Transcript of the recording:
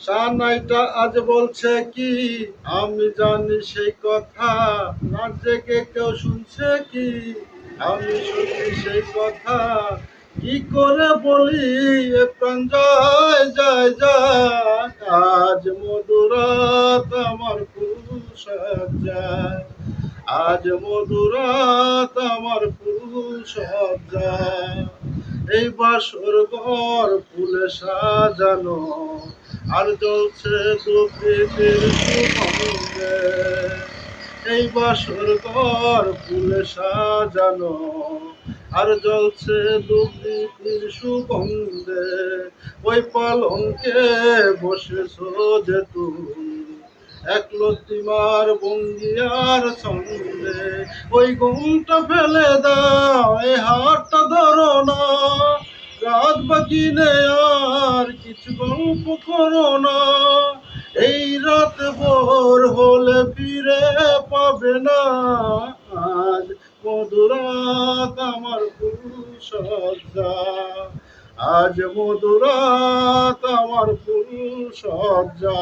সানাইটা আজ বলছে কি, আমি জানি সেই কথা, না জেগে কেউ শুনছে কি, আমি শুনছি সেই কথা। কি করে বলি এ প্রাণ যায় যায় যায়, আজ মধুরাত আমার ফুল সজ্জায়, আজ মধুরাত আমার ফুল সজ্জায়। এই বাসর ঘর ফুলে সাজানো, আর জ্বলছে প্রকৃতির সুগন্ধে। এই বাসর ঘর ফুলে সাজানো, আর জ্বলছে প্রকৃতির সুগন্ধে। ওই পালঙ্কে বসেছো যে তুমি, এক লতিমার বঙ্গিয়ার ছন্দে। ওই ঘুমটা ফেলে দাও, এই হাতটা ধরো না, রাত বাকি নেই আর কিছু গল্প করো না। এই রাত ভোর হলে ফিরে পাবে না, আজ মধুরাত আমার ফুল সজ্জা, আজ মধুরাত আমার ফুল সজ্জা।